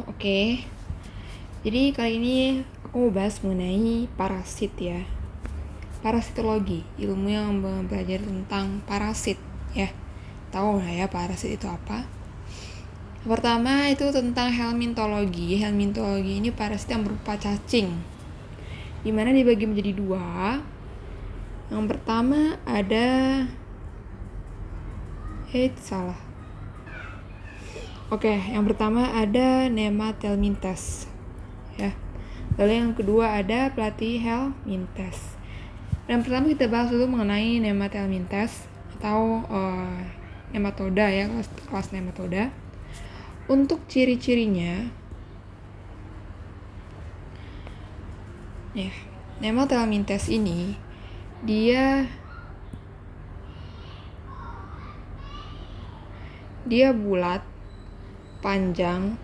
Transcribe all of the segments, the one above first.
Oke. Jadi kali ini aku mau bahas mengenai parasit ya. Parasitologi, ilmu yang belajar tentang parasit ya. Tahu lah ya parasit itu apa? Pertama itu tentang helmintologi. Helmintologi ini parasit yang berupa cacing, dimana dibagi menjadi dua. Yang pertama ada salah. Oke, yang pertama ada Nematelmintes ya. Lalu yang kedua ada Platyhelminthes. Dan pertama kita bahas dulu mengenai Nematelmintes atau nematoda ya, kelas nematoda. Untuk ciri-cirinya ya, Nematelmintes ini dia bulat, panjang.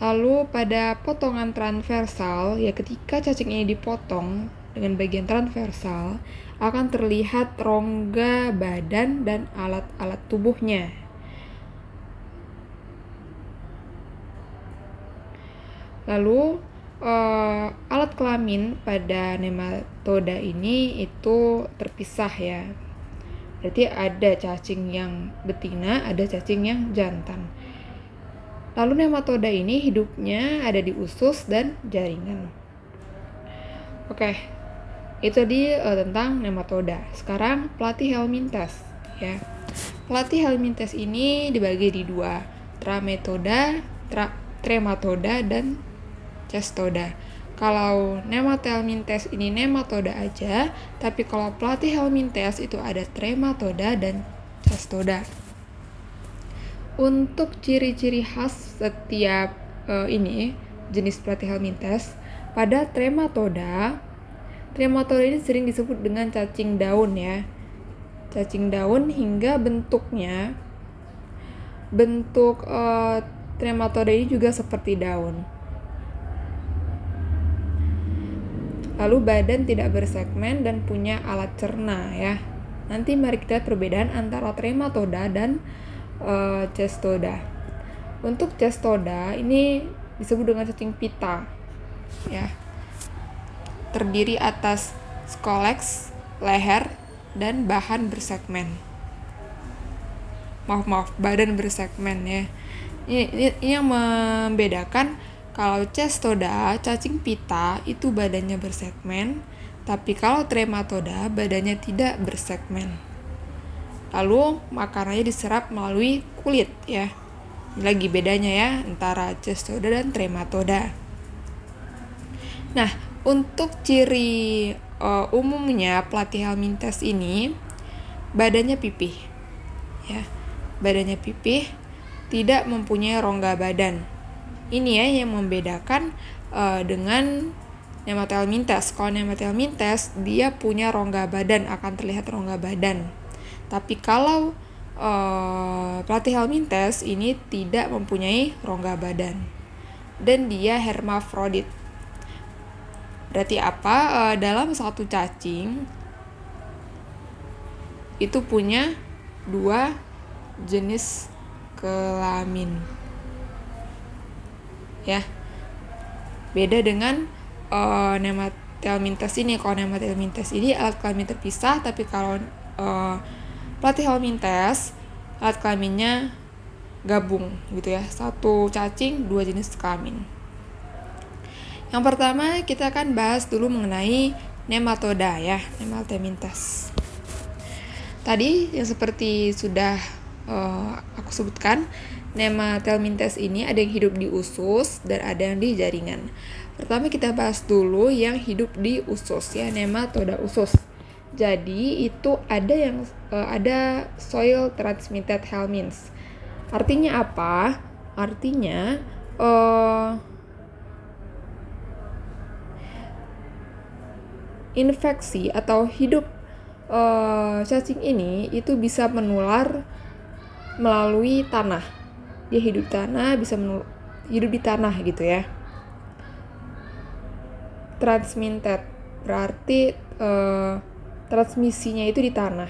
Lalu pada potongan transversal, ya ketika cacing ini dipotong dengan bagian transversal, akan terlihat rongga badan dan alat-alat tubuhnya. Lalu alat kelamin pada nematoda ini itu terpisah ya. Berarti ada cacing yang betina, ada cacing yang jantan. Lalu nematoda ini hidupnya ada di usus dan jaringan. Oke, itu tadi tentang nematoda. Sekarang Platyhelminthes ya. Platyhelminthes ini dibagi di dua, trematoda dan cestoda. Kalau Nematelmintes ini nematoda aja, tapi kalau Platyhelminthes itu ada trematoda dan cestoda. Untuk ciri-ciri khas setiap jenis Platyhelminthes, pada trematoda ini sering disebut dengan cacing daun ya. Cacing daun hingga bentuk trematoda ini juga seperti daun. Lalu badan tidak bersegmen dan punya alat cerna ya. Nanti mari kita lihat perbedaan antara trematoda dan cestoda. Untuk cestoda ini disebut dengan cacing pita ya. Terdiri atas scolex, leher, dan bahan bersegmen. Badan bersegmen ya. Ini yang membedakan. Kalau cestoda, cacing pita itu badannya bersegmen, tapi kalau trematoda badannya tidak bersegmen. Lalu makanannya diserap melalui kulit ya. Ini lagi bedanya ya antara cestoda dan trematoda. Nah, untuk ciri umumnya Platyhelminthes ini badannya pipih ya. Badannya pipih, tidak mempunyai rongga badan. Ini ya yang membedakan dengan Nematelmintes. Kalau Nematelmintes dia punya rongga badan, akan terlihat rongga badan. Tapi kalau Platyhelminthes ini tidak mempunyai rongga badan dan dia hermafrodit. Berarti apa? Dalam satu cacing itu punya dua jenis kelamin ya. Beda dengan Nematelmintes ini. Kalau Nematelmintes ini alat kelamin terpisah, tapi kalau Platyhelminthes alat kelaminnya gabung gitu ya. Satu cacing dua jenis kelamin. Yang pertama kita akan bahas dulu mengenai nematoda ya, Nematelmintes. Tadi yang seperti sudah aku sebutkan, Nematelmintes ini ada yang hidup di usus dan ada yang di jaringan. Pertama kita bahas dulu yang hidup di usus ya, nematoda usus. Jadi itu ada soil transmitted helminths. Artinya apa? Artinya infeksi atau hidup cacing ini itu bisa menular melalui tanah. Dia hidup di tanah, bisa hidup di tanah gitu ya. Transmitted berarti transmisinya itu di tanah,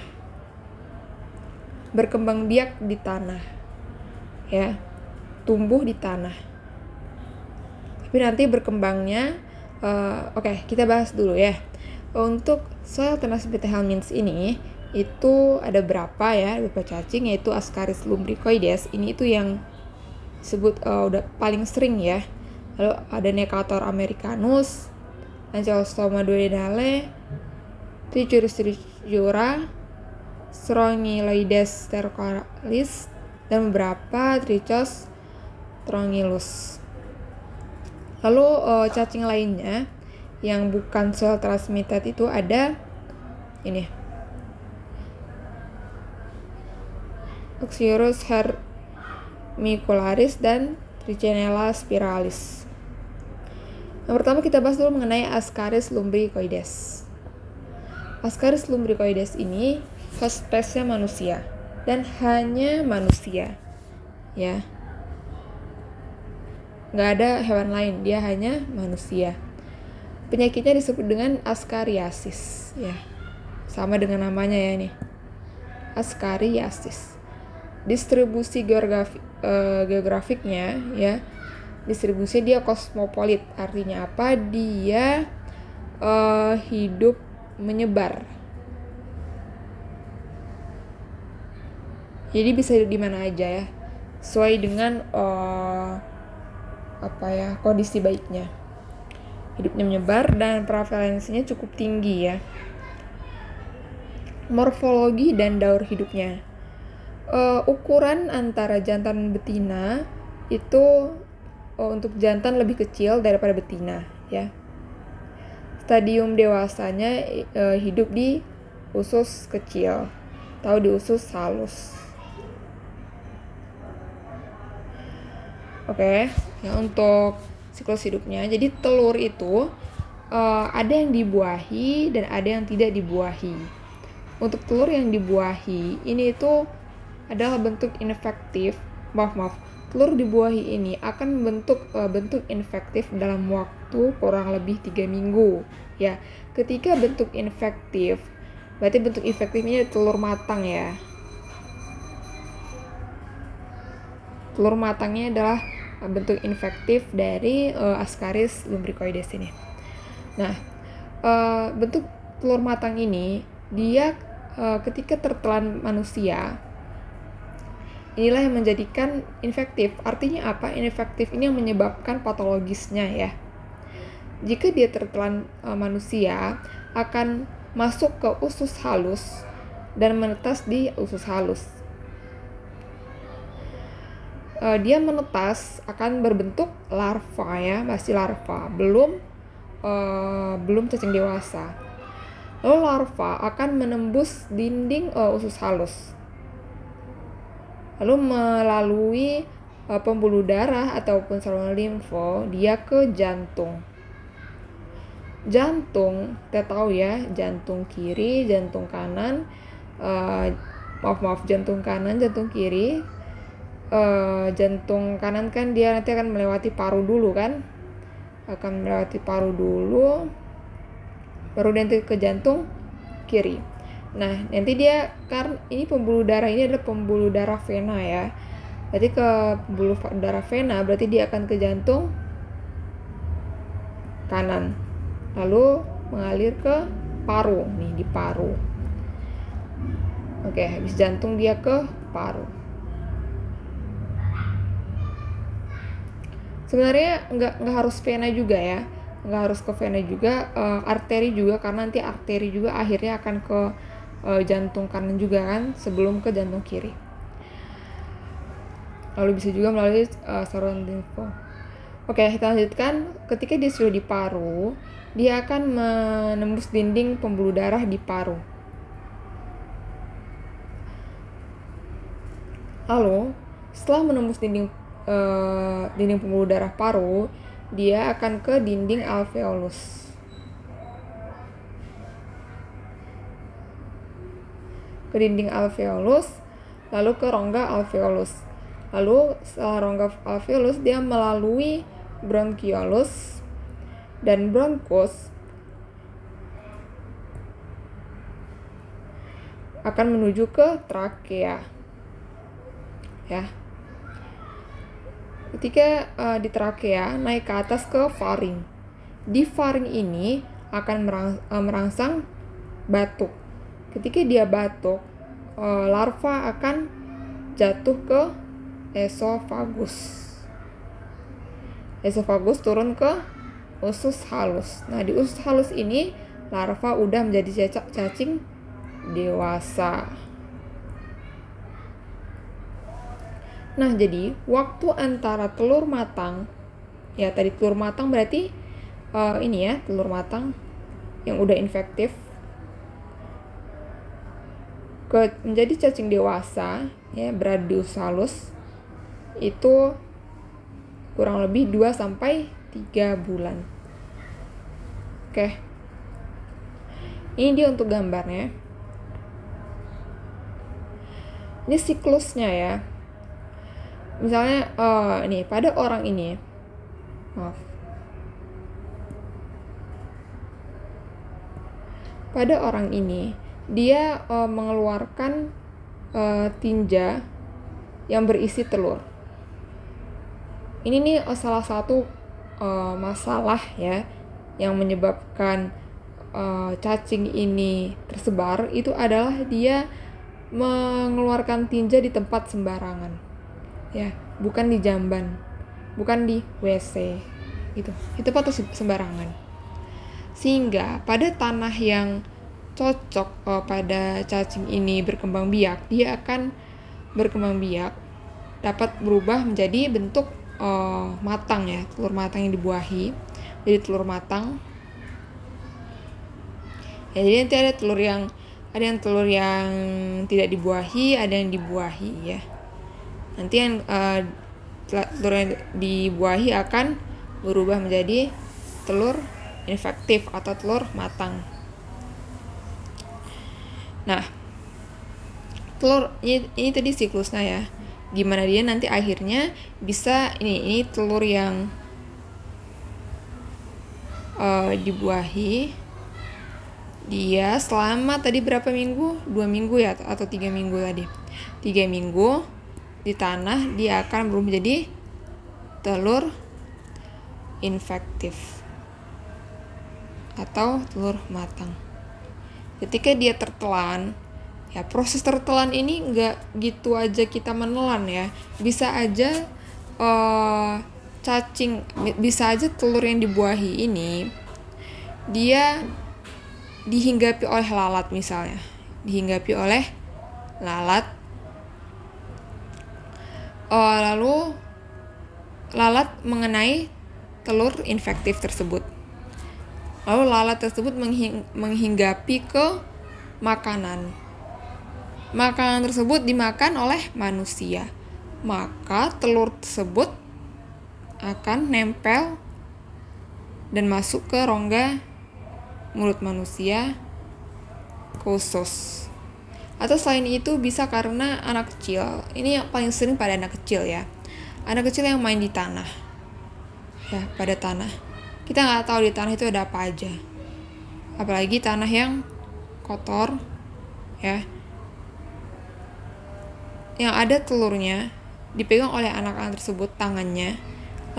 berkembang biak di tanah ya. tumbuh di tanah. Tapi nanti berkembangnya, kita bahas dulu ya. Untuk soil transmitted helminths ini, itu ada beberapa cacing, yaitu Ascaris lumbricoides. Ini itu yang disebut udah paling sering ya. Lalu ada Necator americanus, Ancylostoma duodenale, Trichuris trichiura, Strongyloides stercoralis, dan beberapa Trichos trongylus. Lalu cacing lainnya yang bukan soil transmitted itu ada ini, Oxyurus hermicularis dan Trichinella spiralis. Yang pertama kita bahas dulu mengenai Ascaris lumbricoides. Ascaris lumbricoides ini host spesiesnya manusia dan hanya manusia, ya. Nggak ada hewan lain, dia hanya manusia. Penyakitnya disebut dengan Ascariasis, ya. Sama dengan namanya ya nih, Ascariasis. Distribusi geografiknya ya, distribusi dia kosmopolit. Artinya apa? Dia hidup menyebar. Jadi bisa di mana aja ya, sesuai dengan kondisi baiknya. Hidupnya menyebar dan prevalensinya cukup tinggi ya. Morfologi dan daur hidupnya. Ukuran antara jantan dan betina itu untuk jantan lebih kecil daripada betina ya. Stadium dewasanya hidup di usus kecil atau di usus halus. Ya, untuk siklus hidupnya. Jadi telur itu ada yang dibuahi dan ada yang tidak dibuahi. Untuk telur yang dibuahi ini itu adalah bentuk infektif. Telur dibuahi ini akan membentuk bentuk infektif dalam waktu kurang lebih 3 minggu. Ya, ketika bentuk infektif, berarti bentuk infektifnya telur matang ya. Telur matangnya adalah bentuk infektif dari Ascaris lumbricoides ini. Nah, bentuk telur matang ini dia ketika tertelan manusia, inilah yang menjadikan infektif. Artinya apa? Infektif ini yang menyebabkan patologisnya ya. Jika dia tertelan manusia, akan masuk ke usus halus dan menetas di usus halus. Dia menetas akan berbentuk larva ya, masih larva, belum cacing dewasa. Lalu larva akan menembus dinding usus halus, lalu melalui pembuluh darah ataupun saluran limfo dia ke jantung. Jantung, kita tahu ya, jantung kiri, jantung kanan, jantung kanan, jantung kiri. Jantung kanan kan dia nanti akan melewati paru dulu kan, baru nanti ke jantung kiri. Nah, nanti dia karena ini pembuluh darah ini adalah pembuluh darah vena ya. Jadi ke pembuluh darah vena berarti dia akan ke jantung kanan. Lalu mengalir ke paru nih, di paru. Habis jantung dia ke paru. Sebenarnya nggak harus vena juga ya, nggak harus ke vena juga, arteri juga, karena nanti arteri juga akhirnya akan ke jantung kanan juga kan, sebelum ke jantung kiri. Lalu bisa juga melalui saluran limfo. Kita lanjutkan. Ketika dia sudah di paru, dia akan menembus dinding pembuluh darah di paru. Lalu setelah menembus dinding pembuluh darah paru, dia akan ke dinding alveolus. Lalu ke rongga alveolus. Lalu setelah rongga alveolus dia melalui bronchiolus dan bronchus akan menuju ke trakea. Ya. Ketika di trakea naik ke atas ke faring. Di faring ini akan merangsang batuk. Ketika dia batuk, larva akan jatuh ke esofagus. Esofagus turun ke usus halus. Nah, di usus halus ini larva udah menjadi cacing dewasa. Nah, jadi waktu antara telur matang, ya tadi telur matang berarti ini ya, telur matang yang udah infektif menjadi cacing dewasa, ya berada di usus halus, itu kurang lebih 2-3 bulan. Oke. Ini dia untuk gambarnya. Ini siklusnya ya. Misalnya ini pada orang ini, pada orang ini dia mengeluarkan tinja yang berisi telur. Ini nih salah satu masalah ya yang menyebabkan cacing ini tersebar, itu adalah dia mengeluarkan tinja di tempat sembarangan. Ya, bukan di jamban, bukan di WC gitu. Itu tempat sembarangan. Sehingga pada tanah yang cocok pada cacing ini berkembang biak, dia akan berkembang biak, dapat berubah menjadi bentuk matang ya, telur matang yang dibuahi. Jadi telur matang. Ya, jadi nanti ada yang telur yang tidak dibuahi, ada yang dibuahi ya. Nanti yang telur yang dibuahi akan berubah menjadi telur infektif atau telur matang. Nah, telur ini tadi siklusnya ya, gimana dia nanti akhirnya bisa ini telur yang dibuahi, dia selama tadi berapa minggu? 2 minggu ya, atau 3 minggu tadi. 3 minggu di tanah, dia akan berubah menjadi telur infektif atau telur matang. Ketika dia tertelan, ya proses tertelan ini nggak gitu aja kita menelan ya. Bisa aja bisa aja telur yang dibuahi ini dia dihinggapi oleh lalat misalnya. Dihinggapi oleh lalat. Lalu lalat mengenai telur infektif tersebut. Lalu lalat tersebut menghinggapi ke makanan. Makanan tersebut dimakan oleh manusia. Maka telur tersebut akan nempel dan masuk ke rongga mulut manusia ke usus. Atau selain itu bisa karena anak kecil. Ini yang paling sering pada anak kecil ya. Anak kecil yang main di tanah. Ya, pada tanah. Kita nggak tahu di tanah itu ada apa aja. Apalagi tanah yang kotor ya. Yang ada telurnya dipegang oleh anak-anak tersebut tangannya.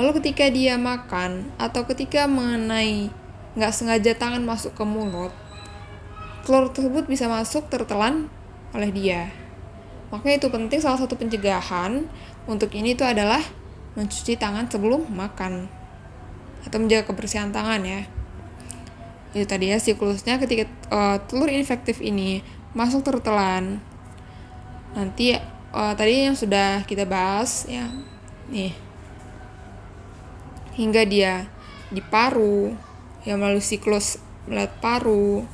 Lalu ketika dia makan atau ketika mengenai nggak sengaja tangan masuk ke mulut, telur tersebut bisa masuk tertelan oleh dia. Makanya itu penting, salah satu pencegahan untuk ini itu adalah mencuci tangan sebelum makan atau menjaga kebersihan tangan ya. Itu tadi ya siklusnya, ketika telur infektif ini masuk tertelan, nanti tadi yang sudah kita bahas ya, nih hingga dia di paru ya, melalui siklus melihat paru,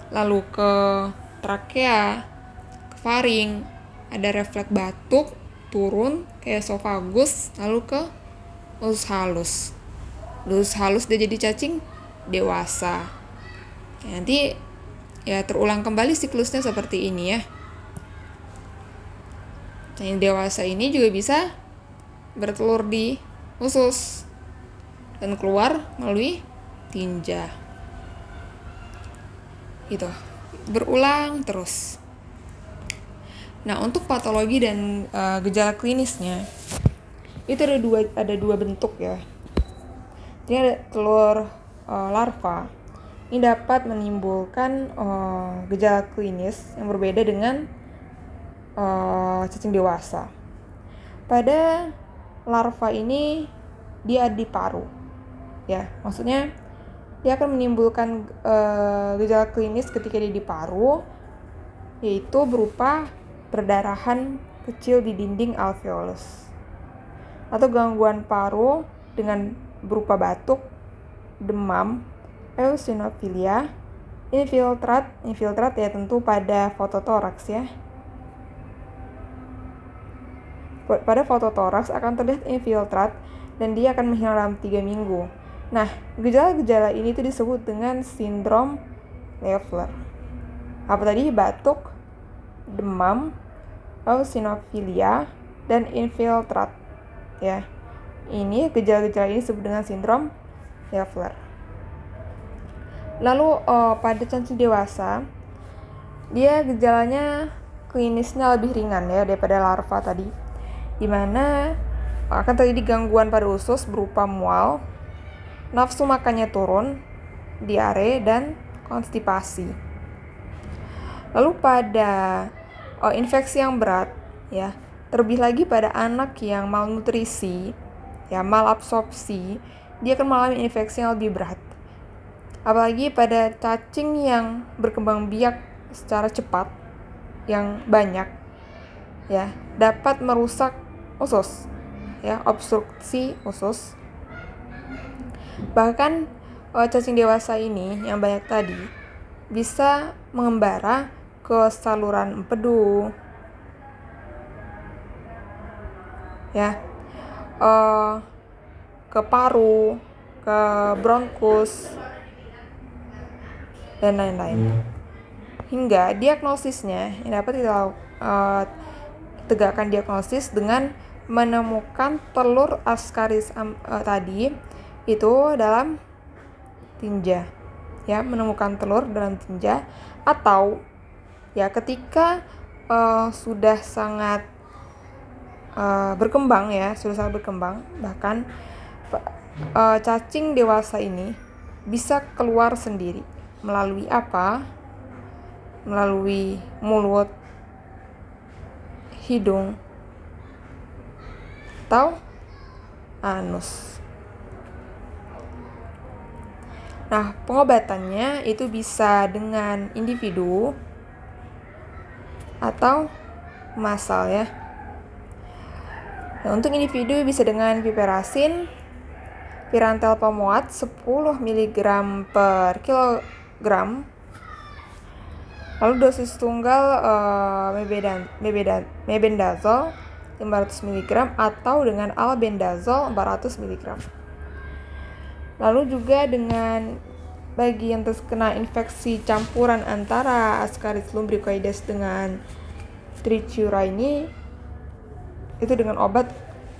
lalu ke trakea, ke faring, ada refleks batuk, turun ke esofagus, lalu ke usus halus. Usus halus dia jadi cacing dewasa. Nanti ya terulang kembali siklusnya seperti ini ya. Cacing dewasa ini juga bisa bertelur di usus dan keluar melalui tinja. Gitu, berulang terus. Nah, untuk patologi dan gejala klinisnya, itu ada dua bentuk ya. Jadi ada telur larva. Ini dapat menimbulkan gejala klinis yang berbeda dengan cacing dewasa. Pada larva ini dia di paru, ya, maksudnya dia akan menimbulkan gejala klinis ketika dia di paru, yaitu berupa perdarahan kecil di dinding alveolus atau gangguan paru dengan berupa batuk, demam, eosinofilia, infiltrat ya tentu pada fototoraks ya. Pada fototoraks akan terlihat infiltrat dan dia akan menghilang dalam 3 minggu. Nah, gejala-gejala ini itu disebut dengan sindrom Leffler. Apa tadi? Batuk, demam, eosinofilia, dan infiltrat. Ya, ini gejala-gejala ini disebut dengan sindrom Leffler. Lalu pada cacing dewasa, dia gejalanya klinisnya lebih ringan ya daripada larva tadi, di mana akan terjadi gangguan pada usus berupa mual, nafsu makannya turun, diare, dan konstipasi. Lalu pada infeksi yang berat, ya, terlebih lagi pada anak yang malnutrisi, ya, malabsorpsi, dia akan mengalami infeksi yang lebih berat. Apalagi pada cacing yang berkembang biak secara cepat, yang banyak, ya, dapat merusak usus, ya, obstruksi usus. Bahkan cacing dewasa ini yang banyak tadi bisa mengembara ke saluran empedu, ya, ke paru, ke bronkus, dan lain-lain. Hingga diagnosisnya yang dapat kita tegakkan diagnosis dengan menemukan telur Ascaris tadi itu dalam tinja, ya, menemukan telur dalam tinja, atau ya ketika sudah sangat berkembang, ya, sudah sangat berkembang, bahkan cacing dewasa ini bisa keluar sendiri melalui apa? Melalui mulut, hidung, atau anus. Nah, pengobatannya itu bisa dengan individu atau massal ya. Nah, untuk individu bisa dengan piperasin, pirantel pemuat 10 mg per kilogram. Lalu dosis tunggal mebendazole 500 mg atau dengan albendazole 400 mg. Lalu juga dengan bagi yang terkena infeksi campuran antara Ascaris lumbricoides dengan Trichiura ini, itu dengan obat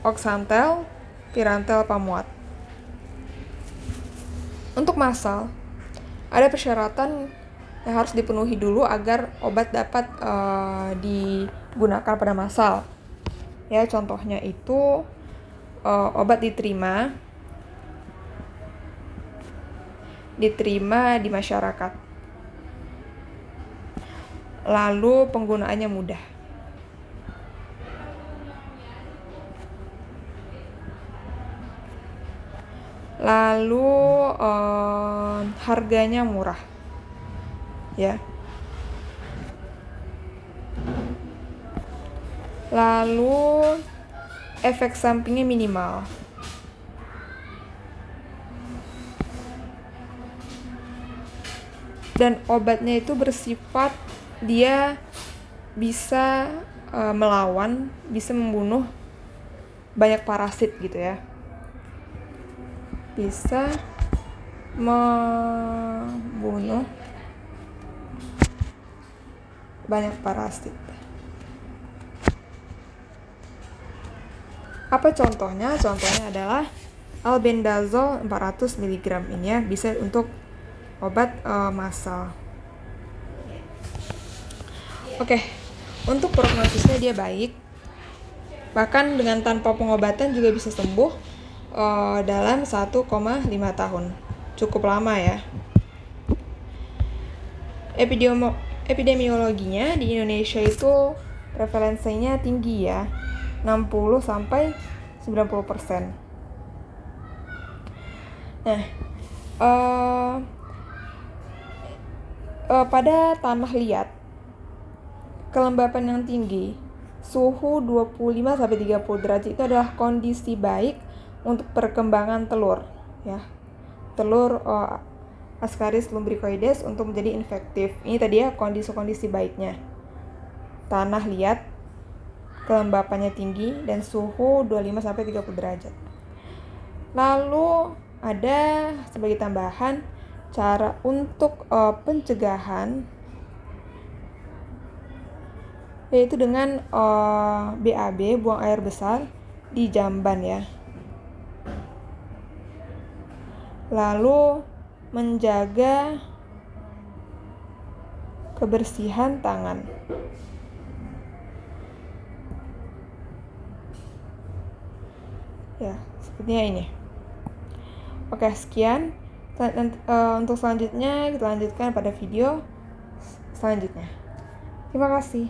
oxantel, pirantel pamuat. Untuk massal, ada persyaratan yang harus dipenuhi dulu agar obat dapat digunakan pada massal. Ya, contohnya itu obat diterima di masyarakat. Lalu penggunaannya mudah. Lalu harganya murah. Ya. Lalu efek sampingnya minimal. Dan obatnya itu bersifat dia bisa melawan, bisa membunuh banyak parasit gitu ya. Bisa membunuh banyak parasit. Apa contohnya? Contohnya adalah albendazole 400 mg ini ya, bisa untuk obat massal. Oke, untuk prognosisnya dia baik. Bahkan dengan tanpa pengobatan juga bisa sembuh dalam 1,5 tahun. Cukup lama ya. Epidemiologinya di Indonesia itu prevalensinya tinggi ya, 60 sampai 90%. Nah, pada tanah liat, kelembapan yang tinggi, suhu 25 sampai 30 derajat itu adalah kondisi baik untuk perkembangan telur ya. Telur Ascaris lumbricoides untuk menjadi infektif. Ini tadi ya kondisi-kondisi baiknya. Tanah liat, kelembapannya tinggi, dan suhu 25 sampai 30 derajat. Lalu ada sebagai tambahan cara untuk pencegahan, yaitu dengan BAB, buang air besar di jamban ya. Lalu menjaga kebersihan tangan. Ya, sepertinya ini. Oke, sekian. Untuk selanjutnya kita lanjutkan pada video selanjutnya. Terima kasih.